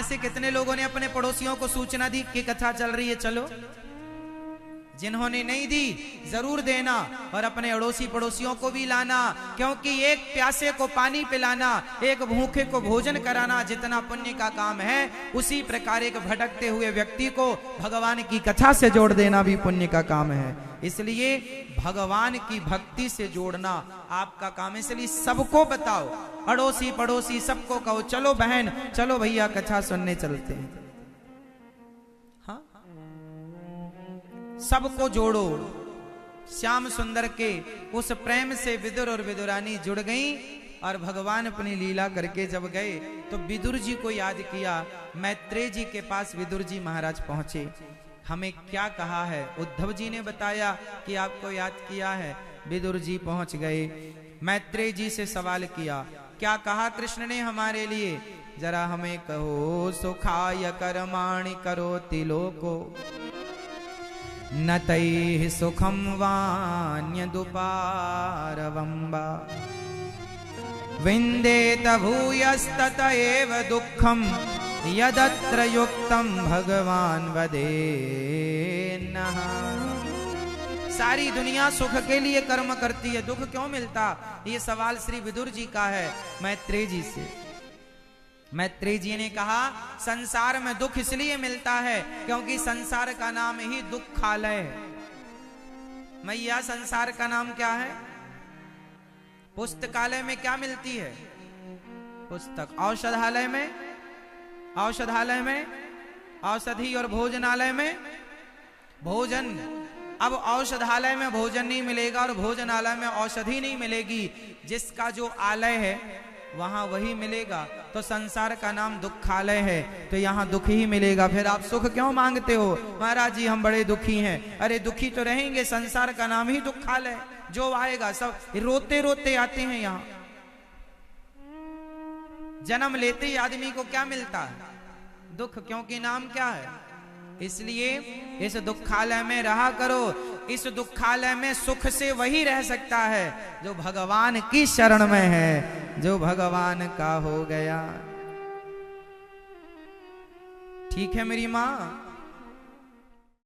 से कितने लोगों ने अपने पड़ोसियों को सूचना दी कि कथा चल रही है, चलो। जिन्होंने नहीं दी जरूर देना और अपने अड़ोसी पड़ोसियों को भी लाना, क्योंकि एक प्यासे को पानी पिलाना, एक भूखे को भोजन कराना जितना पुण्य का काम है, उसी प्रकार एक भटकते हुए व्यक्ति को भगवान की कथा से जोड़ देना भी पुण्य का काम है। इसलिए भगवान की भक्ति से जोड़ना आपका काम है। इसलिए सबको बताओ, अड़ोसी पड़ोसी सबको कहो, चलो बहन, चलो भैया कथा सुनने चलते हैं। हाँ, सबको जोड़ो। श्याम सुंदर के उस प्रेम से विदुर और विदुरानी जुड़ गई और भगवान अपनी लीला करके जब गए तो विदुर जी को याद किया। मैत्रेय जी के पास विदुर जी महाराज पहुंचे। हमें क्या कहा है? उद्धव जी ने बताया कि आपको याद किया है। विदुर जी पहुंच गए, मैत्रेय जी से सवाल किया, क्या कहा कृष्ण ने हमारे लिए? जरा हमें कहो। सुखाय कर्माणि करोति लोको न तैः सुखम वान्यदुपारवम्बा विन्देत भूयस्तत एव दुःखम यदत्र युक्तम भगवान वदेन्नः। सारी दुनिया सुख के लिए कर्म करती है, दुख क्यों मिलता? ये सवाल श्री विदुर जी का है मैत्रेय जी से। मैत्रेय जी ने कहा, संसार में दुख इसलिए मिलता है क्योंकि संसार का नाम ही दुखालय है। मैया, संसार का नाम क्या है? पुस्तकालय में क्या मिलती है? पुस्तक। औषधालय में? औषधालय में औषधि और भोजनालय में भोजन। अब औषधालय में भोजन नहीं मिलेगा और भोजनालय में औषधि नहीं मिलेगी, जिसका जो आलय है वहां वही मिलेगा। तो संसार का नाम दुखालय है, तो यहाँ दुख ही मिलेगा। फिर आप सुख क्यों मांगते हो? महाराज जी हम बड़े दुखी हैं। अरे दुखी तो रहेंगे, संसार का नाम ही दुखालय। जो आएगा सब रोते रोते आते हैं यहाँ। जन्म लेते ही आदमी को क्या मिलता है? दुख, क्योंकि नाम क्या है। इसलिए इस दुखालय में रहा करो। इस दुखालय में सुख से वही रह सकता है जो भगवान की शरण में है, जो भगवान का हो गया। ठीक है मेरी माँ?